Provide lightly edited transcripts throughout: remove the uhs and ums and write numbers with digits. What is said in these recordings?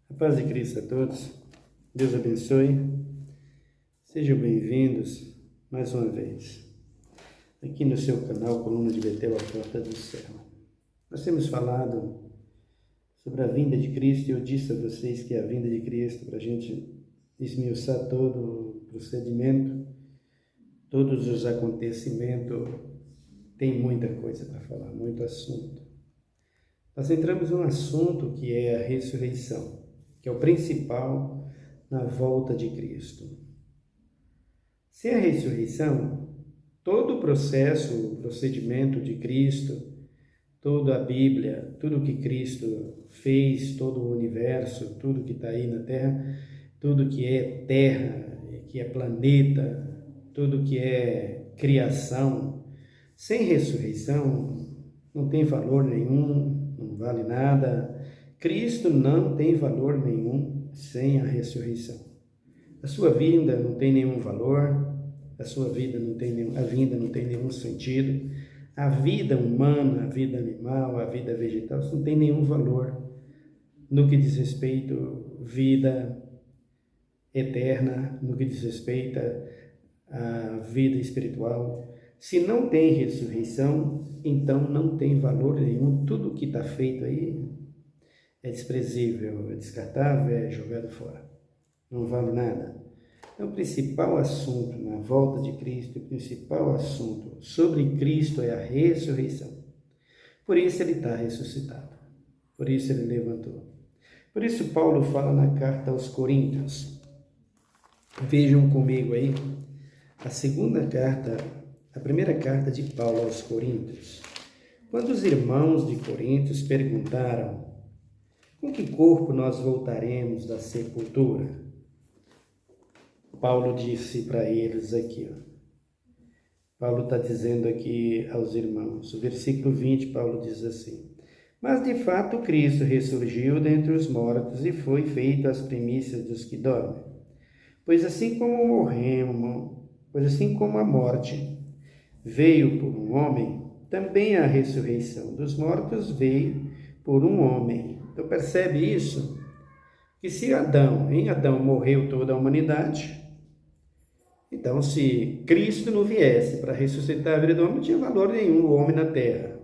A paz de Cristo a todos. Deus abençoe. Sejam bem-vindos mais uma vez aqui no seu canal Coluna de Betel, a Porta do Céu. Nós temos falado sobre a vinda de Cristo e eu disse a vocês que a vinda de Cristo, para a gente esmiuçar todo o procedimento, todos os acontecimentos, tem muita coisa para falar, muito assunto. Nós entramos num assunto que é a ressurreição, que é o principal na volta de Cristo. Sem a ressurreição, todo o processo, o procedimento de Cristo, toda a Bíblia, tudo que Cristo fez, todo o universo, tudo que está aí na Terra, tudo que é terra, que é planeta, tudo que é criação, sem ressurreição não tem valor nenhum, não vale nada. Cristo não tem valor nenhum sem a ressurreição. A sua vinda não tem nenhum valor, a sua vida não tem nenhum, a vinda não tem nenhum sentido. A vida humana, a vida animal, a vida vegetal, isso não tem nenhum valor no que diz respeito à vida eterna, no que diz respeito à vida espiritual. Se não tem ressurreição, então não tem valor nenhum. Tudo que está feito aí é desprezível, é descartável, é jogado fora. Não vale nada. Então, o principal assunto na volta de Cristo, o principal assunto sobre Cristo é a ressurreição. Por isso ele está ressuscitado. Por isso ele levantou. Por isso Paulo fala na carta aos Coríntios. Vejam comigo aí a primeira carta de Paulo aos Coríntios. Quando os irmãos de Coríntios perguntaram: com que corpo nós voltaremos da sepultura? Paulo disse para eles aqui, Paulo está dizendo aqui aos irmãos, o versículo 20, Paulo diz assim: mas de fato Cristo ressurgiu dentre os mortos e foi feito as primícias dos que dormem. Pois assim como a morte veio por um homem, também a ressurreição dos mortos veio por um homem. Então percebe isso? Que se em Adão morreu toda a humanidade, então se Cristo não viesse para ressuscitar a vida do homem, não tinha valor nenhum o homem na terra.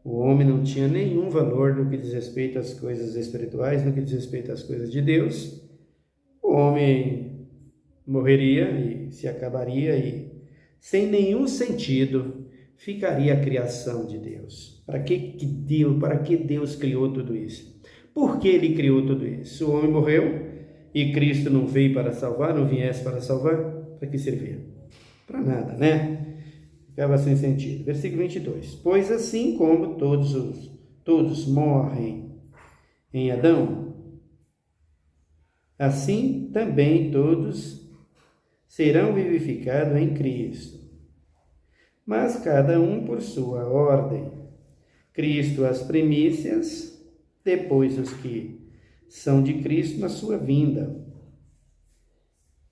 O homem não tinha nenhum valor no que diz respeito às coisas espirituais, no que diz respeito às coisas de Deus. O homem morreria e se acabaria e sem nenhum sentido ficaria a criação de Deus. Para que Deus criou tudo isso? Por que ele criou tudo isso? O homem morreu e Cristo não veio para salvar, não viesse para salvar, para que servia? Para nada, né? Ficava sem sentido. Versículo 22. Pois assim como todos morrem em Adão, assim também todos serão vivificados em Cristo. Mas cada um por sua ordem. Cristo as primícias, depois os que são de Cristo na sua vinda.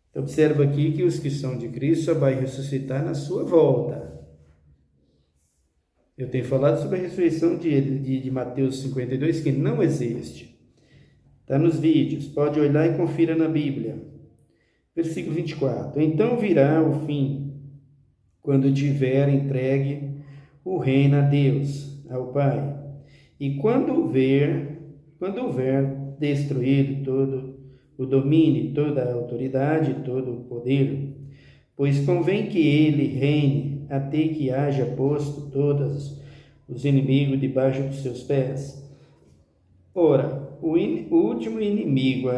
Então, observa aqui que os que são de Cristo só vai ressuscitar na sua volta. Eu tenho falado sobre a ressurreição de Mateus 52, que não existe. Está nos vídeos, pode olhar e confira na Bíblia. Versículo 24. Então virá o fim, quando tiver entregue o reino a Deus, ao Pai. E quando houver destruído todo o domínio, toda a autoridade, todo o poder, pois convém que ele reine até que haja posto todos os inimigos debaixo dos seus pés. Ora, o último inimigo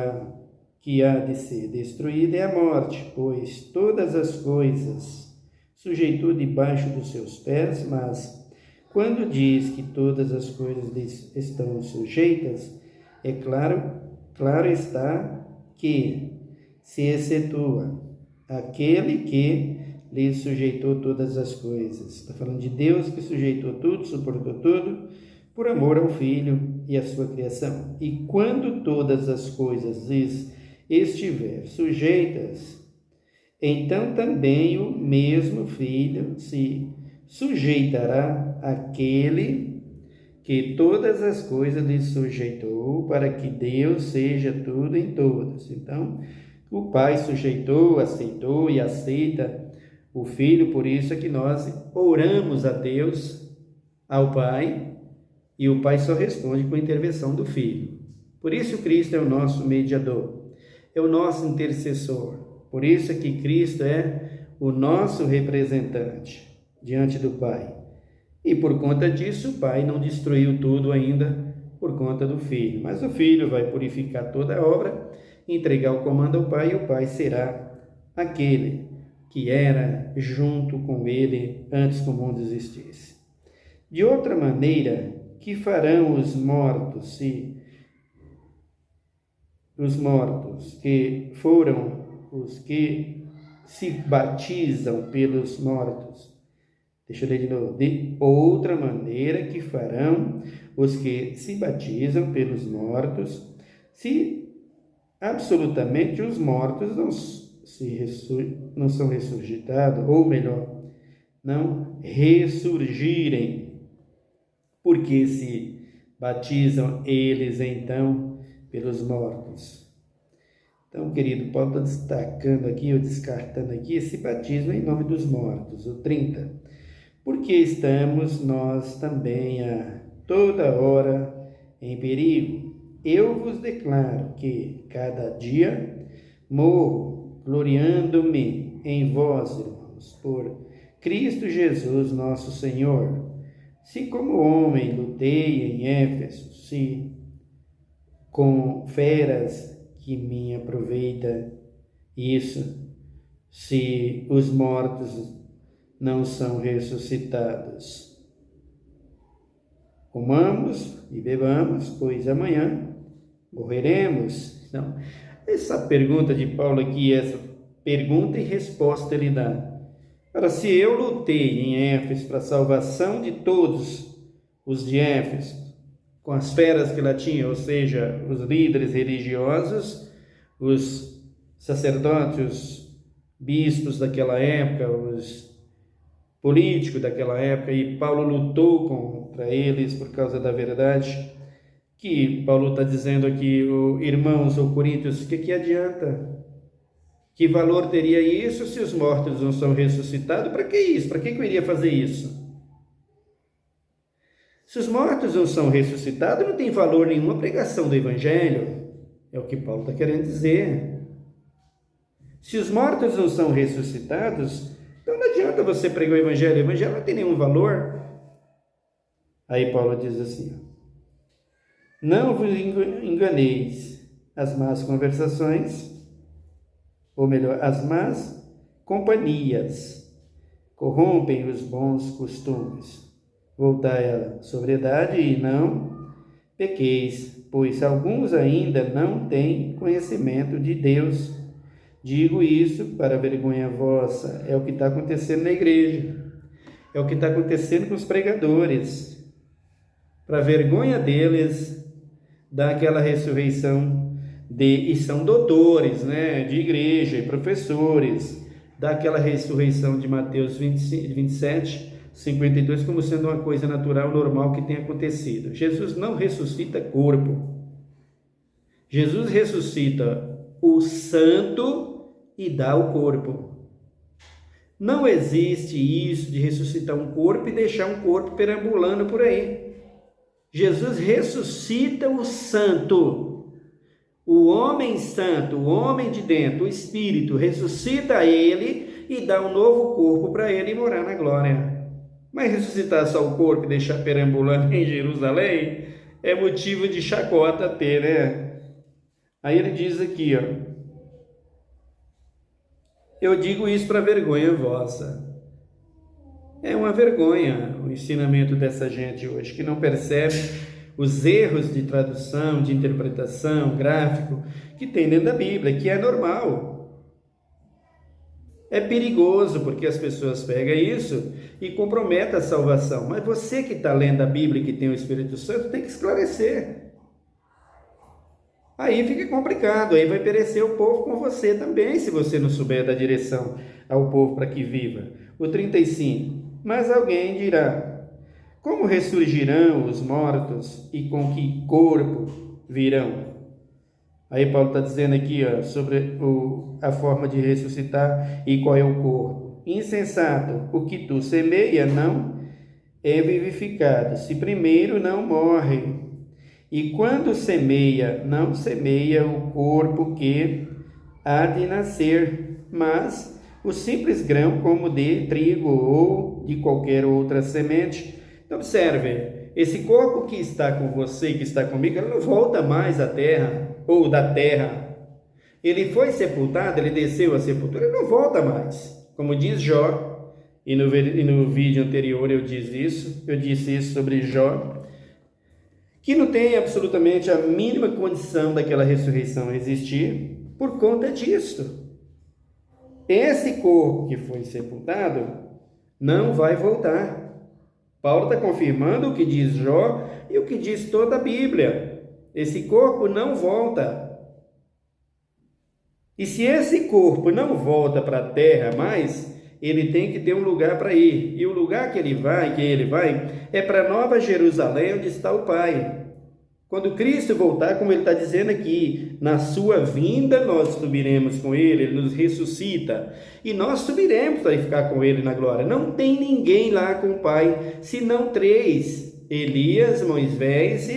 que há de ser destruído é a morte, pois todas as coisas sujeitou debaixo dos seus pés, mas quando diz que todas as coisas estão sujeitas, é claro está que se excetua aquele que lhe sujeitou todas as coisas. Está falando de Deus que sujeitou tudo, suportou tudo, por amor ao Filho e à sua criação. E quando todas as coisas estiver sujeitas, então também o mesmo Filho se sujeitará àquele que todas as coisas lhe sujeitou, para que Deus seja tudo em todos. Então, o Pai sujeitou, aceitou e aceita o Filho, por isso é que nós oramos a Deus, ao Pai, e o Pai só responde com a intervenção do Filho. Por isso Cristo é o nosso mediador, é o nosso intercessor. Por isso é que Cristo é o nosso representante diante do Pai. E por conta disso, o Pai não destruiu tudo ainda por conta do Filho. Mas o Filho vai purificar toda a obra, entregar o comando ao Pai, e o Pai será aquele que era junto com ele antes que o mundo existisse. De outra maneira, que farão os mortos que foram os que se batizam pelos mortos? Deixa eu ler de novo. De outra maneira que farão os que se batizam pelos mortos, se absolutamente os mortos não são ressuscitados, ou melhor, não ressurgirem, porque se batizam eles então pelos mortos. Então, querido, Paulo está destacando aqui, ou descartando aqui, esse batismo em nome dos mortos, o 30. Porque estamos nós também a toda hora em perigo. Eu vos declaro que cada dia morro, gloriando-me em vós, irmãos, por Cristo Jesus nosso Senhor. Se como homem lutei em Éfeso, se com feras que me aproveita isso, se os mortos não são ressuscitados. Comamos e bebamos, pois amanhã morreremos. Então, essa pergunta de Paulo aqui, essa pergunta e resposta ele dá. Ora, se eu lutei em Éfeso para a salvação de todos os de Éfeso, com as feras que lá tinha, ou seja, os líderes religiosos, os sacerdotes, os bispos daquela época, os políticos daquela época, e Paulo lutou contra eles por causa da verdade, que Paulo está dizendo aqui, irmãos ou coríntios, que adianta? Que valor teria isso se os mortos não são ressuscitados? Para que isso? Para que eu iria fazer isso? Se os mortos não são ressuscitados, não tem valor nenhuma a pregação do Evangelho. É o que Paulo está querendo dizer. Se os mortos não são ressuscitados, então não adianta você pregar o Evangelho não tem nenhum valor. Aí Paulo diz assim, não vos enganeis, as más conversações, ou melhor, as más companhias, corrompem os bons costumes. Voltai à sobriedade e não pequeis, pois alguns ainda não têm conhecimento de Deus. Digo isso para vergonha vossa. É o que está acontecendo na igreja. É o que está acontecendo com os pregadores. Para vergonha deles, dá aquela ressurreição e são doutores, né, de igreja e professores, dá aquela ressurreição de Mateus 27, 52, como sendo uma coisa natural, normal que tem acontecido. Jesus não ressuscita corpo. Jesus ressuscita o santo e dá o corpo. Não existe isso de ressuscitar um corpo e deixar um corpo perambulando por aí. Jesus ressuscita o santo, o homem santo, o homem de dentro, o espírito, ressuscita ele e dá um novo corpo para ele morar na glória. Mas ressuscitar só o corpo e deixar perambulando em Jerusalém é motivo de chacota ter, né? Aí ele diz aqui, ó, eu digo isso para vergonha vossa. É uma vergonha o ensinamento dessa gente hoje, que não percebe os erros de tradução, de interpretação, gráfico, que tem dentro da Bíblia, que é normal. É perigoso, porque as pessoas pegam isso e comprometem a salvação. Mas você que está lendo a Bíblia e que tem o Espírito Santo, tem que esclarecer. Aí fica complicado, aí vai perecer o povo com você também, se você não souber dar direção ao povo para que viva. O 35. Mas alguém dirá, Como ressurgirão os mortos e com que corpo virão? Aí Paulo está dizendo aqui sobre a forma de ressuscitar e qual é o corpo. Insensato, o que tu semeia não é vivificado, se primeiro não morre. E quando semeia, não semeia o corpo que há de nascer, mas o simples grão como de trigo ou de qualquer outra semente. Então observe, esse corpo que está com você, que está comigo, ele não volta mais à terra ou da terra. Ele foi sepultado, ele desceu à sepultura, ele não volta mais. Como diz Jó, e no vídeo anterior eu disse isso sobre Jó, que não tem absolutamente a mínima condição daquela ressurreição existir por conta disto. Esse corpo que foi sepultado não vai voltar. Paulo está confirmando o que diz Jó e o que diz toda a Bíblia. Esse corpo não volta. E se esse corpo não volta para a terra mais, ele tem que ter um lugar para ir. E o lugar que ele vai, é para Nova Jerusalém, onde está o Pai. Quando Cristo voltar, como ele está dizendo aqui, na sua vinda nós subiremos com ele, ele nos ressuscita. E nós subiremos para ficar com ele na glória. Não tem ninguém lá com o Pai, senão 3. Elias, Moisés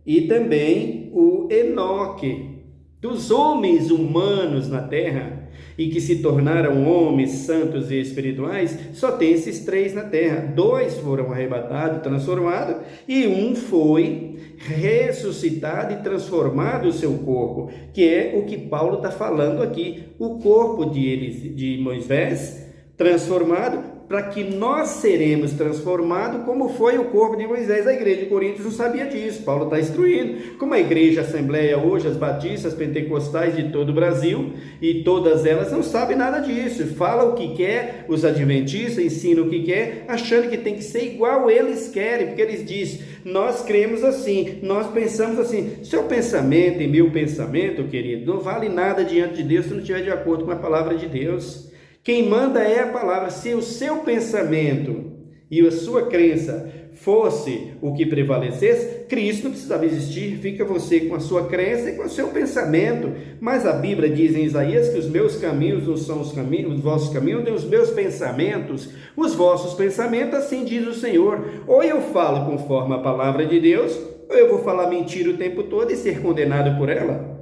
e também o Enoque. Dos homens humanos na terra, e que se tornaram homens santos e espirituais, só tem esses 3 na terra. 2 foram arrebatados, transformados, e 1 foi ressuscitado e transformado o seu corpo, que é o que Paulo está falando aqui. O corpo de Moisés transformado, para que nós seremos transformados como foi o corpo de Moisés. A igreja de Coríntios não sabia disso, Paulo está instruindo. Como a igreja Assembleia hoje, as batistas, pentecostais de todo o Brasil, e todas elas não sabem nada disso, fala o que quer, os adventistas ensinam o que quer, achando que tem que ser igual eles querem, porque eles dizem, nós cremos assim, nós pensamos assim. Seu pensamento e meu pensamento, querido, não vale nada diante de Deus se não estiver de acordo com a palavra de Deus. Quem manda é a palavra. Se o seu pensamento e a sua crença fosse o que prevalecesse, Cristo não precisava existir. Fica você com a sua crença e com o seu pensamento. Mas a Bíblia diz em Isaías que os meus caminhos não são os caminhos, os vossos caminhos, nem os meus pensamentos, os vossos pensamentos, assim diz o Senhor. Ou eu falo conforme a palavra de Deus, ou eu vou falar mentira o tempo todo e ser condenado por ela.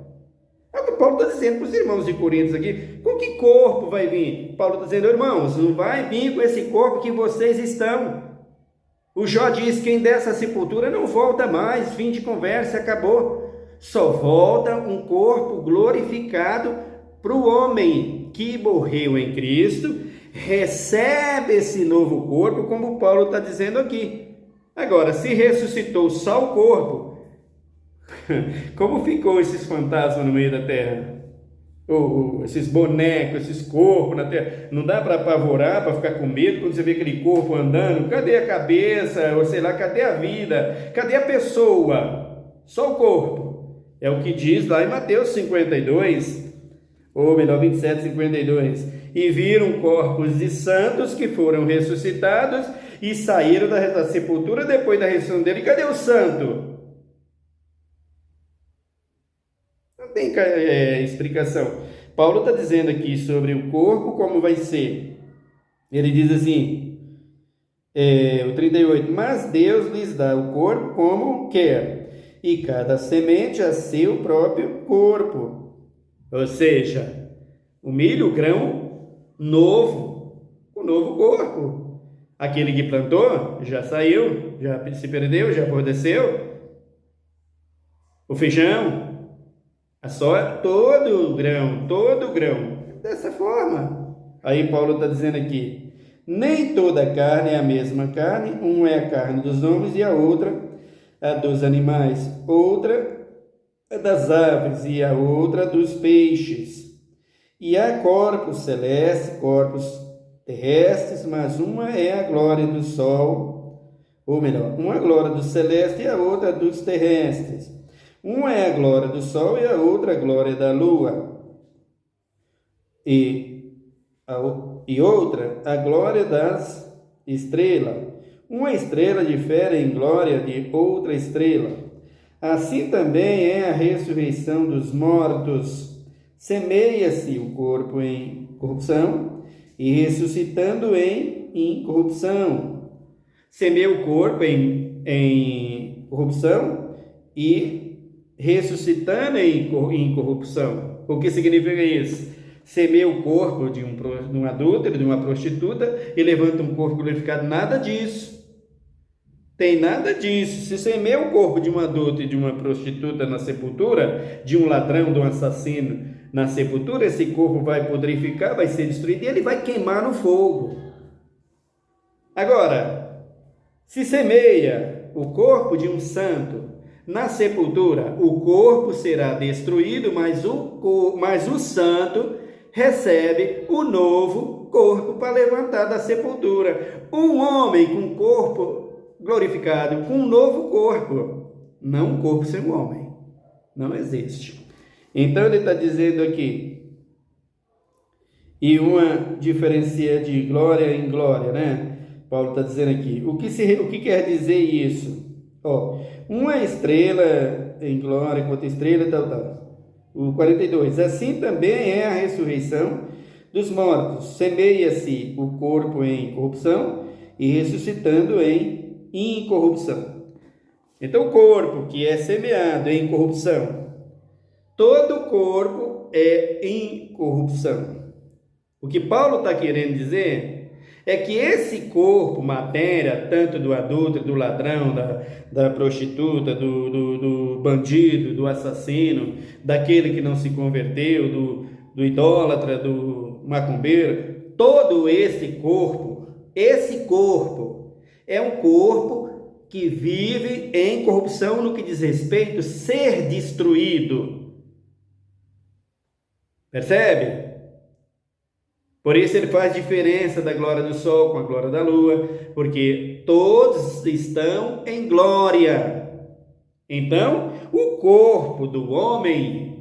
É o que Paulo está dizendo para os irmãos de Coríntios aqui. Com que corpo vai vir? Paulo está dizendo, irmãos, não vai vir com esse corpo que vocês estão. O Jó diz, quem dessa sepultura não volta mais, fim de conversa, acabou. Só volta um corpo glorificado para o homem que morreu em Cristo, recebe esse novo corpo, como Paulo está dizendo aqui. Agora, se ressuscitou só o corpo, como ficou esses fantasmas no meio da terra? Esses bonecos, esses corpos na terra. Não dá para apavorar, para ficar com medo quando você vê aquele corpo andando. Cadê a cabeça? Ou sei lá, cadê a vida? Cadê a pessoa? Só o corpo. É o que diz lá em Mateus 52, ou melhor, 27, 52. E viram corpos de santos que foram ressuscitados e saíram da sepultura depois da ressurreição dele. Cadê o santo? Tem explicação. Paulo está dizendo aqui sobre o corpo, como vai ser. Ele diz assim, o 38, mas Deus lhes dá o corpo como quer, e cada semente a seu próprio corpo. Ou seja, o milho, o grão novo, o novo corpo. Aquele que plantou já saiu, já se perdeu, já apodreceu. O feijão, a soja, todo grão, dessa forma. Aí Paulo está dizendo aqui, nem toda carne é a mesma carne, uma é a carne dos homens e a outra a dos animais, outra a das aves e a outra dos peixes. E há corpos celestes, corpos terrestres, mas uma é a glória do sol, ou melhor, uma é a glória do celeste e a outra dos terrestres. Uma é a glória do sol e a outra a glória da lua. E outra a glória das estrelas. uma estrela difere em glória de outra estrela. Assim também é a ressurreição dos mortos. Semeia-se o corpo em corrupção e ressuscitando em incorrupção. Semeia o corpo em corrupção e ressuscitando em incorrupção. O que significa isso? Semeia o corpo de um adúltero, de uma prostituta, e levanta um corpo glorificado. Nada disso. Tem nada disso. Se semeia o corpo de um adulto e de uma prostituta na sepultura, de um ladrão, de um assassino na sepultura, esse corpo vai pudrificar, vai ser destruído e ele vai queimar no fogo. Agora, se semeia o corpo de um santo na sepultura, o corpo será destruído, mas o santo recebe o novo corpo para levantar da sepultura. Um homem com corpo glorificado, com um novo corpo, não um corpo sem um homem, não existe. Então ele está dizendo aqui, e uma diferencia de glória em glória, né? Paulo está dizendo aqui, o que quer dizer isso? Uma estrela em glória, outra estrela, tal. O 42, assim também é a ressurreição dos mortos. Semeia-se o corpo em corrupção e ressuscitando em incorrupção. Então, o corpo que é semeado em corrupção, todo corpo é incorrupção. O que Paulo está querendo dizer é que esse corpo, matéria, tanto do adúltero, do ladrão, da prostituta, do bandido, do assassino, daquele que não se converteu, do idólatra, do macumbeiro, todo esse corpo é um corpo que vive em corrupção no que diz respeito a ser destruído. Percebe? Por isso ele faz diferença da glória do sol com a glória da lua, porque todos estão em glória. Então, o corpo do homem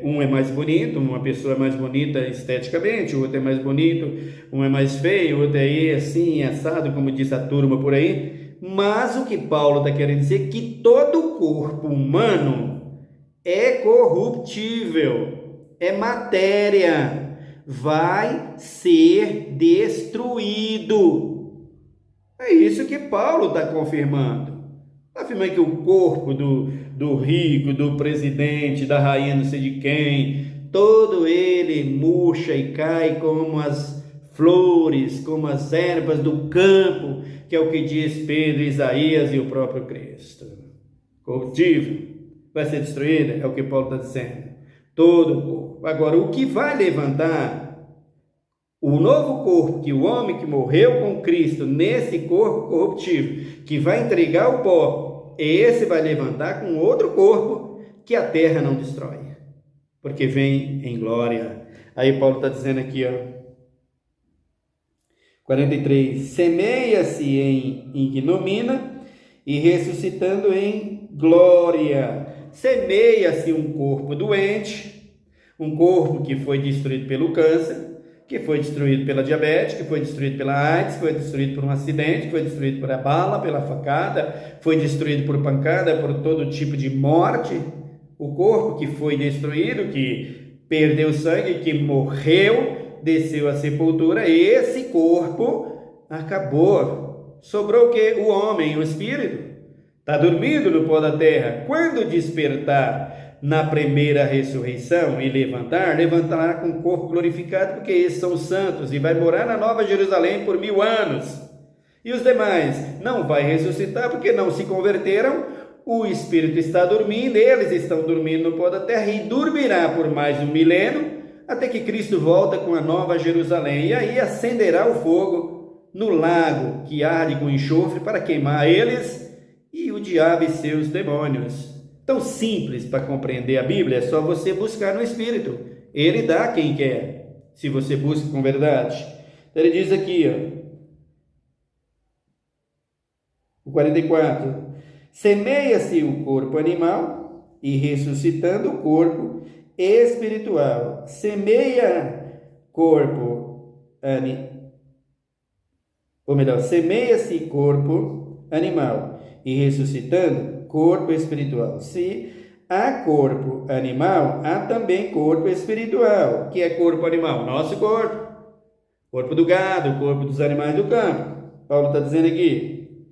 um é mais bonito, uma pessoa é mais bonita esteticamente, o outro é mais bonito, um é mais feio, o outro é assim, assado, como diz a turma por aí. Mas o que Paulo está querendo dizer é que todo corpo humano é corruptível, é matéria, vai ser destruído. É isso que Paulo está confirmando. Está afirmando que o corpo do rico, do presidente, da rainha não sei de quem, todo ele murcha e cai como as flores, como as ervas do campo, que é o que diz Pedro, Isaías e o próprio Cristo. Corruptível, vai ser destruído, é o que Paulo está dizendo. Todo o corpo. Agora, o que vai levantar o novo corpo, que o homem que morreu com Cristo, nesse corpo corruptível, que vai entregar o pó, esse vai levantar com outro corpo que a terra não destrói, porque vem em glória. Aí Paulo está dizendo aqui, 43, semeia-se em ignomínia e ressuscitando em glória. Semeia-se um corpo doente, um corpo que foi destruído pelo câncer, que foi destruído pela diabetes, que foi destruído pela AIDS, que foi destruído por um acidente, que foi destruído por a bala, pela facada, foi destruído por pancada, por todo tipo de morte. O corpo que foi destruído, que perdeu sangue, que morreu, desceu à sepultura, esse corpo acabou. Sobrou o que? O homem, o espírito. Está dormindo no pó da terra. Quando despertar na primeira ressurreição e levantará com o corpo glorificado, porque esses são os santos, e vai morar na Nova Jerusalém por 1000 anos. E os demais não vai ressuscitar, porque não se converteram, o Espírito está dormindo, eles estão dormindo no pó da terra, e dormirá por mais um milênio, até que Cristo volta com a Nova Jerusalém, e aí acenderá o fogo no lago, que arde com enxofre, para queimar eles, e o diabo e seus demônios. Tão simples para compreender a Bíblia, é só você buscar no Espírito. Ele dá a quem quer, se você busca com verdade. Então ele diz aqui, o 44, semeia-se o corpo animal e ressuscitando o corpo espiritual. Semeia corpo ou melhor, semeia-se corpo animal e ressuscitando corpo espiritual. Se há corpo animal, há também corpo espiritual. Que é corpo animal? Nosso corpo. Corpo do gado, corpo dos animais do campo. Paulo está dizendo aqui.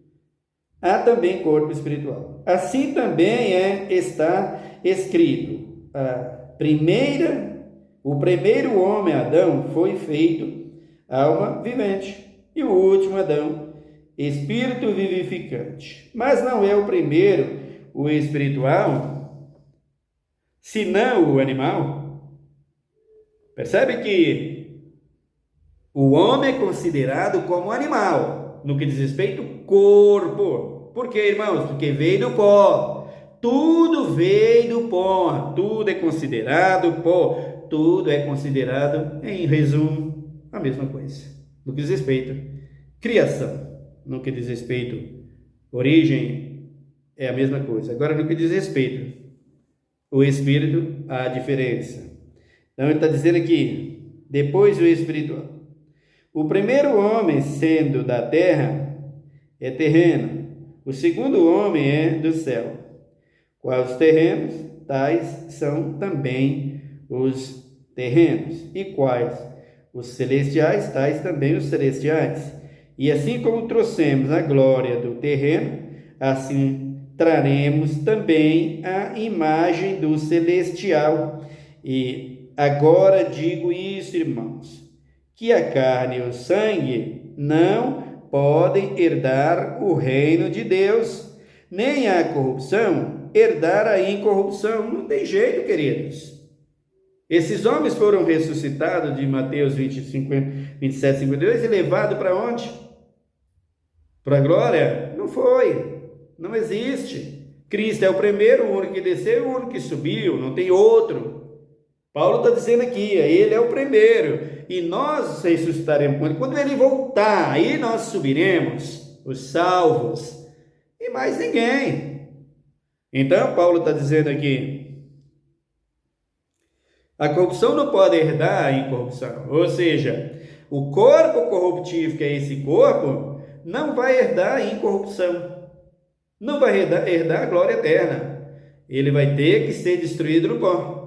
Há também corpo espiritual. Assim também está escrito. O primeiro homem, Adão, foi feito alma vivente. E o último, Adão, espírito vivificante. Mas não é o primeiro, o espiritual, senão o animal. Percebe que o homem é considerado como animal, no que diz respeito ao corpo. Por quê, irmãos? Porque veio do pó. Tudo veio do pó. Tudo é considerado pó. Tudo é considerado, em resumo, a mesma coisa. No que diz respeito à criação. No que diz respeito à origem, é a mesma coisa. Agora, no que diz respeito ao espírito, há diferença. Então, ele está dizendo aqui, depois o espiritual. O primeiro homem, sendo da terra, é terreno. O segundo homem é do céu. Quais os terrenos? Tais são também os terrenos. E quais? Os celestiais, tais também os celestiais. E assim como trouxemos a glória do terreno, assim traremos também a imagem do celestial. E agora digo isso, irmãos, que a carne e o sangue não podem herdar o reino de Deus, nem a corrupção herdar a incorrupção. Não tem jeito, queridos. Esses homens foram ressuscitados de Mateus 27, 52 e levados para onde? Para a glória? Não foi, não existe. Cristo é o primeiro, o único que desceu, o único que subiu, não tem outro. Paulo está dizendo aqui, ele é o primeiro, e nós ressuscitaremos com ele. Quando ele voltar, aí nós subiremos, os salvos, e mais ninguém. Então, Paulo está dizendo aqui, a corrupção não pode herdar a incorrupção, ou seja, o corpo corruptível, que é esse corpo, não vai herdar a incorrupção, não vai herdar a glória eterna, ele vai ter que ser destruído no pó.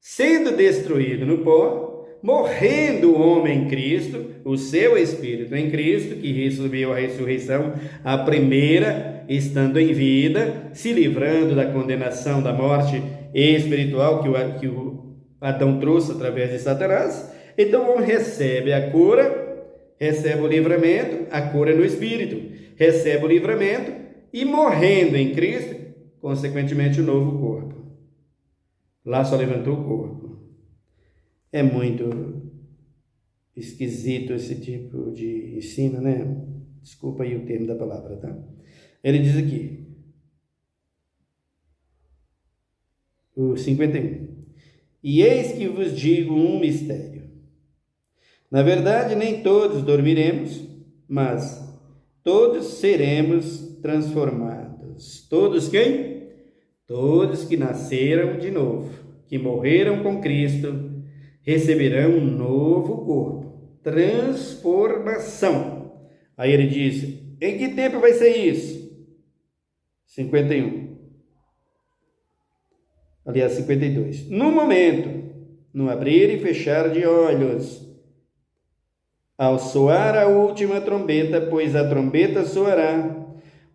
Sendo destruído no pó, morrendo o homem em Cristo, o seu espírito em Cristo, que recebeu a ressurreição, a primeira, estando em vida, se livrando da condenação da morte espiritual que o Adão trouxe através de Satanás. Então o homem recebe a cura, recebe o livramento, a cura no espírito, recebe o livramento e morrendo em Cristo, consequentemente o novo corpo. Lá só levantou o corpo. É muito esquisito esse tipo de ensino, né? Desculpa aí o termo da palavra, tá? Ele diz aqui, o 51. E eis que vos digo um mistério. Na verdade, nem todos dormiremos, mas todos seremos transformados. Todos quem? Todos que nasceram de novo, que morreram com Cristo, receberão um novo corpo, transformação. Aí ele diz, em que tempo vai ser isso? 51. Aliás, 52. No momento, no abrir e fechar de olhos, ao soar a última trombeta, pois a trombeta soará,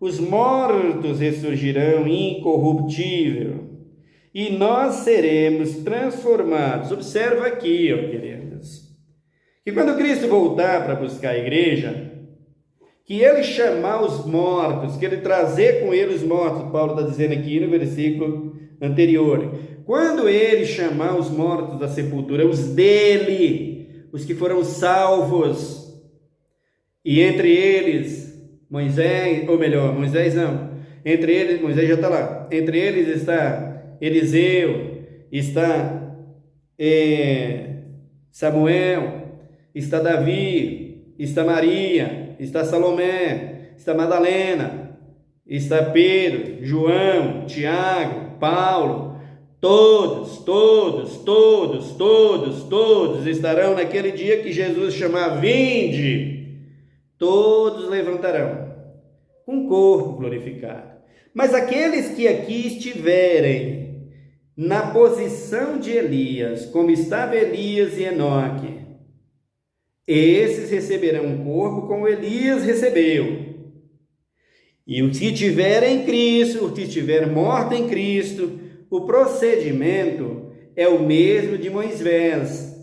os mortos ressurgirão incorruptível, e nós seremos transformados. Observa aqui, ó, queridos, que quando Cristo voltar para buscar a igreja, que ele chamar os mortos, que ele trazer com ele os mortos, Paulo está dizendo aqui no versículo anterior, quando ele chamar os mortos da sepultura, os dele, os que foram salvos, e entre eles Moisés, ou melhor, Moisés não, entre eles, Moisés já está lá, entre eles está Eliseu, está Samuel, está Davi, está Maria, está Salomé, está Madalena, está Pedro, João, Tiago, Paulo, todos estarão naquele dia que Jesus chamar, vinde, todos levantarão, com o corpo glorificado. Mas aqueles que aqui estiverem na posição de Elias, como estava Elias e Enoque, esses receberão um corpo como Elias recebeu. E os que estiverem em Cristo, os que estiverem mortos em Cristo, o procedimento é o mesmo de Moisés.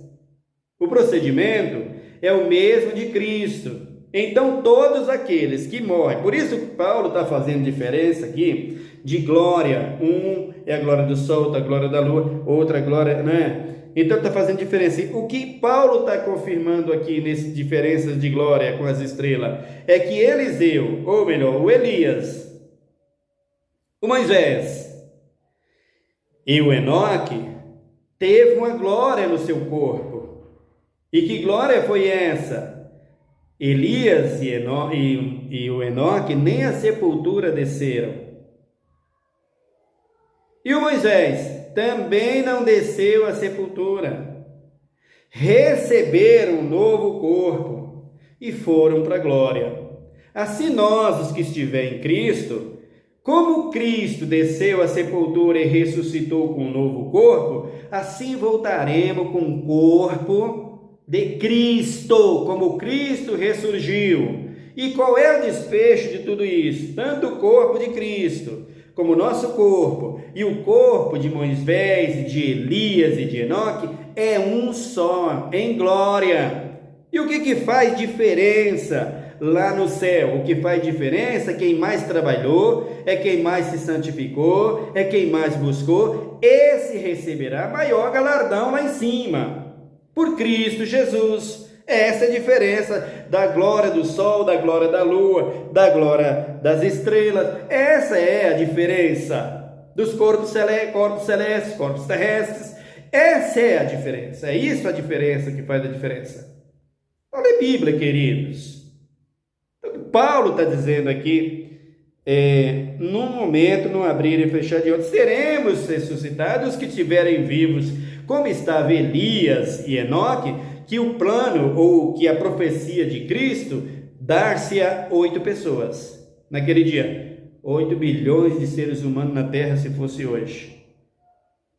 O procedimento é o mesmo de Cristo. Então, todos aqueles que morrem, por isso que Paulo está fazendo diferença aqui de glória. Um é a glória do sol, outra a glória da lua, outra glória, né? Então, está fazendo diferença. O que Paulo está confirmando aqui nessas diferenças de glória com as estrelas é que Eliseu, ou melhor, o Elias, o Moisés e o Enoque teve uma glória no seu corpo. E que glória foi essa? Elias e o Enoque nem a sepultura desceram. E o Moisés também não desceu à sepultura. Receberam um novo corpo e foram para a glória. Assim nós, os que estiverem em Cristo, como Cristo desceu à sepultura e ressuscitou com um novo corpo, assim voltaremos com um corpo de Cristo, como Cristo ressurgiu. E qual é o desfecho de tudo isso? Tanto o corpo de Cristo, como o nosso corpo, e o corpo de Moisés, de Elias e de Enoque, é um só, em glória. E o que faz diferença lá no céu? O que faz diferença é quem mais trabalhou, é quem mais se santificou, é quem mais buscou, esse receberá maior galardão lá em cima. Por Cristo Jesus. Essa é a diferença da glória do sol, da glória da lua, da glória das estrelas. Essa é a diferença dos corpos celestes, corpos terrestres. Essa é a diferença. É isso a diferença que faz a diferença. Olha a Bíblia, queridos. Paulo está dizendo aqui, num momento, no abrir e fechar de olhos, seremos ressuscitados os que estiverem vivos, como estava Elias e Enoque, que o plano ou que a profecia de Cristo dar-se a 8 pessoas. Naquele dia, 8 bilhões de seres humanos na terra se fosse hoje.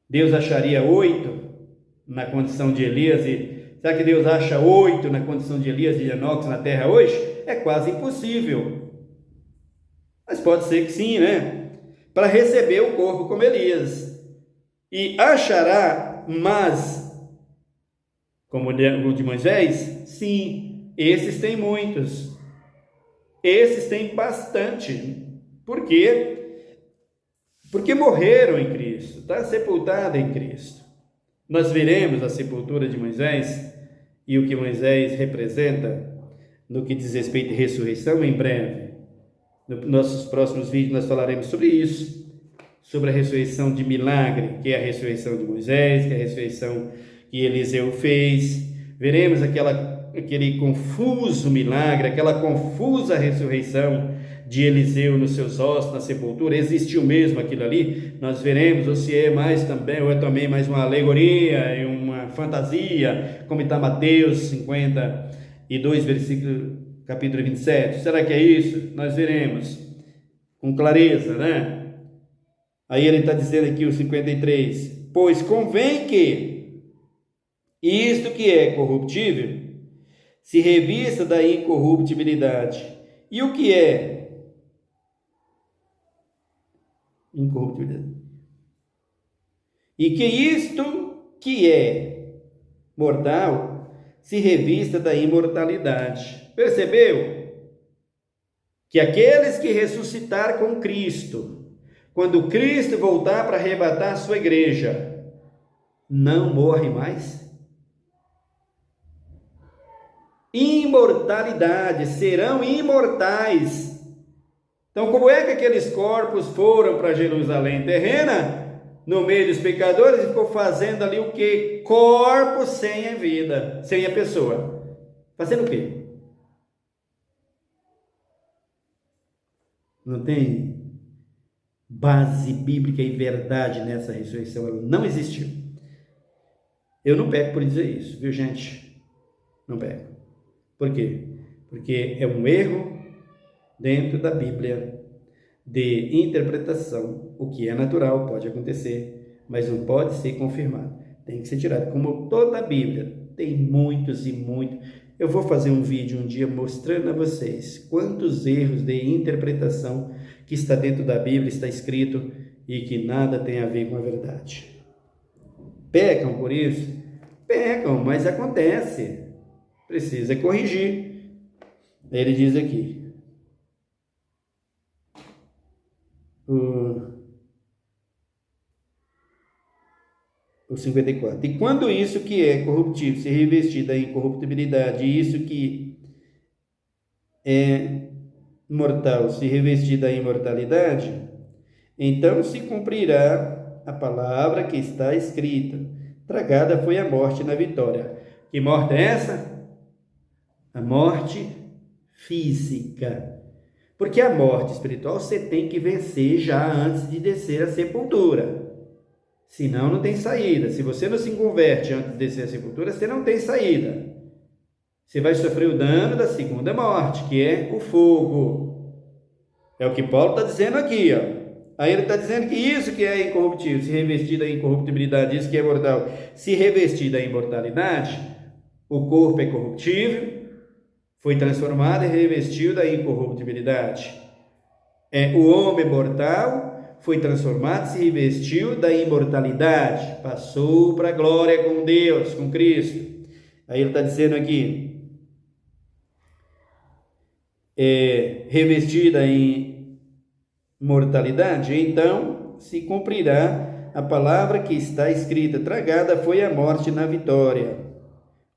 Deus acharia 8 na condição de Elias será que Deus acha 8 na condição de Elias e de Enoque na terra hoje? É quase impossível. Mas pode ser que sim, né? Para receber o corpo como Elias. E achará, mas, como o de Moisés, sim, esses têm muitos. Esses têm bastante. Por quê? Porque morreram em Cristo, está sepultado em Cristo. Nós veremos a sepultura de Moisés e o que Moisés representa no que diz respeito à ressurreição em breve. Nos nossos próximos vídeos nós falaremos sobre isso, sobre a ressurreição de milagre, que é a ressurreição de Moisés, que é a ressurreição que Eliseu fez. Veremos aquele confuso milagre, aquela confusa ressurreição de Eliseu nos seus ossos, na sepultura. Existiu mesmo aquilo ali? Nós veremos, ou se é mais também, ou é também mais uma alegoria e uma fantasia, como está Mateus 52, capítulo 27. Será que é isso? Nós veremos com clareza, né? Aí ele está dizendo aqui o 53, pois convém que isto que é corruptível se revista da incorruptibilidade, e o que é incorruptibilidade, e que isto que é mortal se revista da imortalidade. Percebeu? Que aqueles que ressuscitar com Cristo, quando Cristo voltar para arrebatar a sua igreja, não morrem mais. Imortalidade, serão imortais. Então, como é que aqueles corpos foram para Jerusalém terrena, no meio dos pecadores, e ficou fazendo ali o quê? Corpos sem a vida, sem a pessoa. Fazendo o quê? Não tem base bíblica e verdade nessa ressurreição, ela não existiu. Eu não peco por dizer isso, viu, gente? Não peco. Por quê? porque é um erro dentro da Bíblia de interpretação. O que é natural pode acontecer, mas não pode ser confirmado. Tem que ser tirado. Como toda a Bíblia, tem muitos e muitos. Eu vou fazer um vídeo um dia mostrando a vocês quantos erros de interpretação que está dentro da Bíblia, está escrito e que nada tem a ver com a verdade. Pecam por isso? Pecam, mas acontece. Precisa corrigir. Ele diz aqui. O 54. E quando isso que é corruptível se revestir da incorruptibilidade, e isso que é mortal se revestir da imortalidade, então se cumprirá a palavra que está escrita: tragada foi a morte na vitória. Que morte é essa? A morte física. Porque a morte espiritual você tem que vencer já antes de descer a sepultura. Senão não tem saída. Se você não se converte antes de descer a sepultura, você não tem saída. Você vai sofrer o dano da segunda morte, que é o fogo. É o que Paulo está dizendo aqui, ó. Aí ele está dizendo que isso que é incorruptível, se revestir da incorruptibilidade, isso que é mortal, se revestir da imortalidade, o corpo é corruptível, foi transformado e revestiu da incorruptibilidade. O homem mortal foi transformado, se revestiu da imortalidade, passou para a glória com Deus, com Cristo. Aí ele está dizendo aqui, revestida em mortalidade, então se cumprirá a palavra que está escrita: tragada foi a morte na vitória.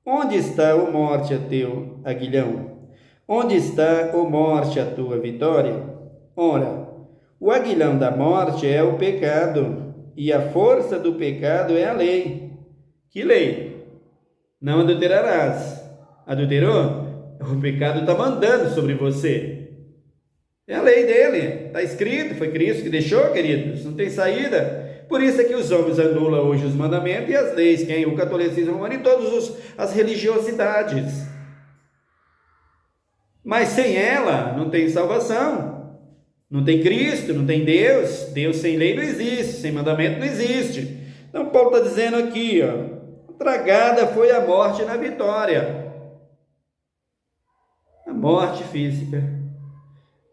Onde está, ó morte, a teu aguilhão? Onde está, ó morte, a tua vitória? Ora, o aguilhão da morte é o pecado, e a força do pecado é a lei. Que lei? Não adulterarás. Adulterou? O pecado está mandando sobre você. É a lei dele. Está escrito, foi Cristo que deixou, queridos. Não tem saída. Por isso é que os homens anulam hoje os mandamentos e as leis, o catolicismo romano e todas as religiosidades. Mas sem ela não tem salvação. Não tem Cristo, não tem Deus. Deus sem lei não existe, sem mandamento não existe. Então Paulo está dizendo aqui, ó, tragada foi a morte na vitória. A morte física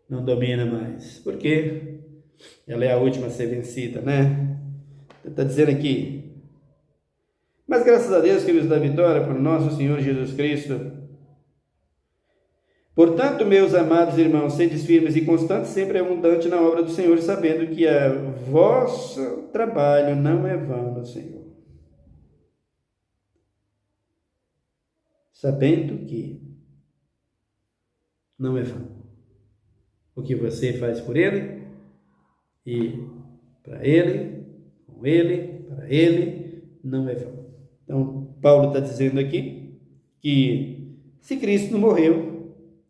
não domina mais. Por quê? Ela é a última a ser vencida, né? Está dizendo aqui. Mas graças a Deus que nos dá vitória por nosso Senhor Jesus Cristo. Portanto, meus amados irmãos, sedes firmes e constantes, sempre abundantes na obra do Senhor, sabendo que o vosso trabalho não é vão no Senhor. Sabendo que não é vão. O que você faz por Ele, e para Ele, com Ele, para Ele, não é vão. Então, Paulo está dizendo aqui que se Cristo não morreu,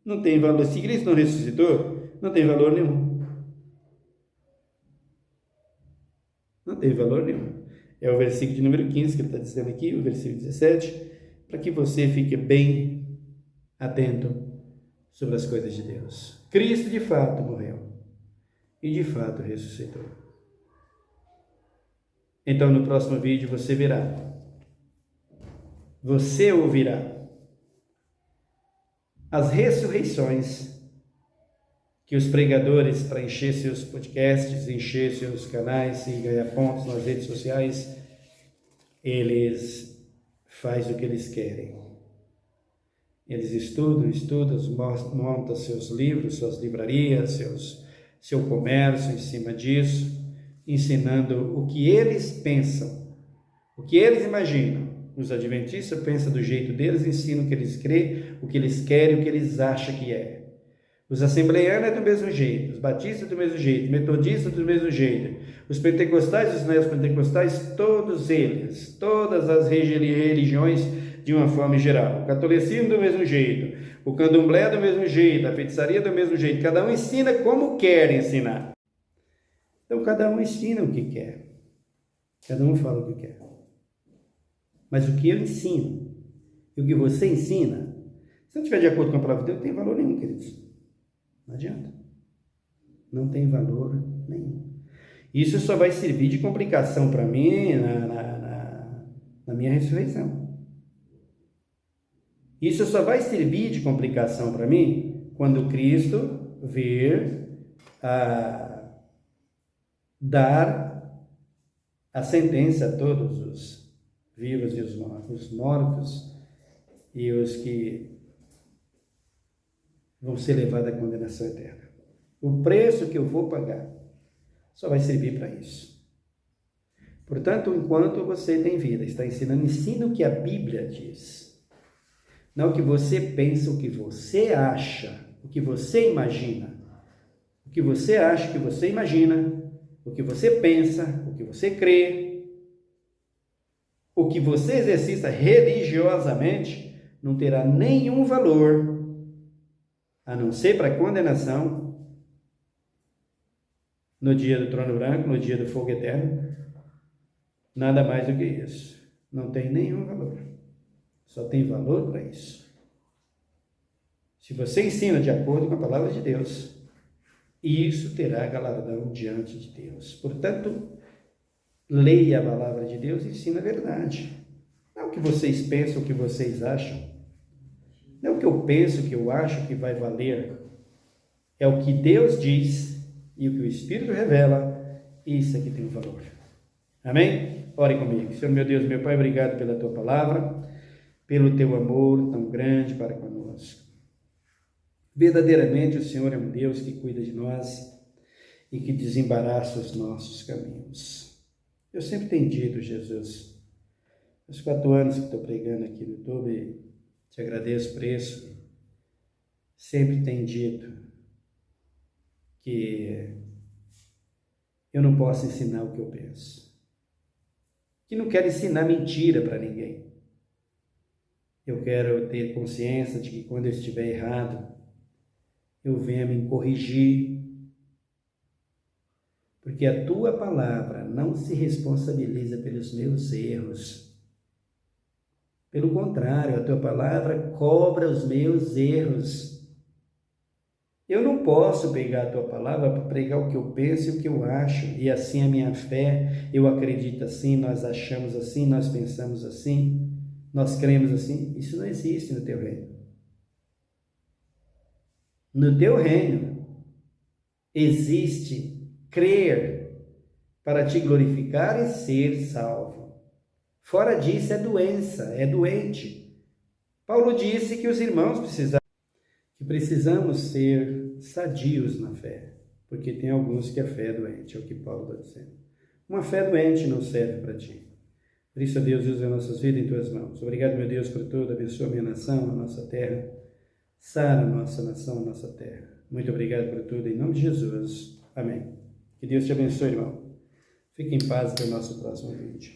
não tem valor. Se Cristo não ressuscitou, não tem valor nenhum. Não tem valor nenhum. É o versículo de número 15 que ele está dizendo aqui, o versículo 17, para que você fique bem atento sobre as coisas de Deus. Cristo de fato morreu e de fato ressuscitou. Então no próximo vídeo você verá, você ouvirá as ressurreições que os pregadores, para encher seus podcasts, encher seus canais e ganhar pontos nas redes sociais, eles fazem o que eles querem. Eles estudam, montam seus livros, suas livrarias, seu comércio em cima disso, ensinando o que eles pensam, o que eles imaginam. Os adventistas pensam do jeito deles, ensinam o que eles creem, o que eles querem, o que eles acham que é. Os assembleianos é do mesmo jeito, os batistas do mesmo jeito, metodistas do mesmo jeito, os pentecostais, os neopentecostais, todos eles, todas as religiões de uma forma geral. O catolicismo do mesmo jeito, o candomblé do mesmo jeito, a feitiçaria do mesmo jeito. Cada um ensina como quer ensinar. Então cada um ensina o que quer, cada um fala o que quer. Mas o que eu ensino e o que você ensina Se não estiver de acordo com a palavra de Deus, não tem valor nenhum, queridos. Não adianta. Não tem valor nenhum. Isso só vai servir de complicação para mim na minha ressurreição. Isso só vai servir de complicação para mim quando Cristo vir a dar a sentença a todos os vivos e os mortos e os que vão ser levados à condenação eterna. O preço que eu vou pagar só vai servir para isso. Portanto, enquanto você tem vida, está ensinando, ensina o que a Bíblia diz. Não o que você pensa, o que você acha, o que você imagina. O que você acha, o que você imagina, o que você pensa, o que você crê, o que você exercita religiosamente, não terá nenhum valor, a não ser para condenação, no dia do trono branco, no dia do fogo eterno, nada mais do que isso. Não tem nenhum valor. Só tem valor para isso. Se você ensina de acordo com a palavra de Deus, isso terá galardão diante de Deus. Portanto, leia a palavra de Deus e ensina a verdade. Não é o que vocês pensam, o que vocês acham. Não é o que eu penso, o que eu acho que vai valer. É o que Deus diz e o que o Espírito revela. Isso é que tem um valor. Amém? Ore comigo. Senhor, meu Deus, meu Pai, obrigado pela Tua palavra, pelo Teu amor tão grande para conosco. Verdadeiramente o Senhor é um Deus que cuida de nós e que desembaraça os nossos caminhos. Eu sempre tenho dito, Jesus, nos 4 anos que estou pregando aqui no YouTube, te agradeço por isso, sempre tenho dito que eu não posso ensinar o que eu penso. Que não quero ensinar mentira para ninguém. Eu quero ter consciência de que quando eu estiver errado, eu venha me corrigir. Porque a tua palavra não se responsabiliza pelos meus erros. Pelo contrário, a tua palavra cobra os meus erros. Eu não posso pegar a tua palavra para pregar o que eu penso e o que eu acho, e assim a minha fé, eu acredito assim, nós achamos assim, nós pensamos assim, nós cremos assim. Isso não existe no teu reino. No teu reino existe crer para te glorificar e ser salvo. Fora disso é doença, é doente. Paulo disse que os irmãos precisamos ser sadios na fé, porque tem alguns que a fé é doente, é o que Paulo está dizendo. Uma fé doente não serve para ti. Por isso, Deus, usa nossas vidas em tuas mãos. Obrigado, meu Deus, por tudo. Abençoa a minha nação, a nossa terra. Sara a nossa nação, a nossa terra. Muito obrigado por tudo, em nome de Jesus. Amém. Que Deus te abençoe, irmão. Fique em paz até o nosso próximo vídeo.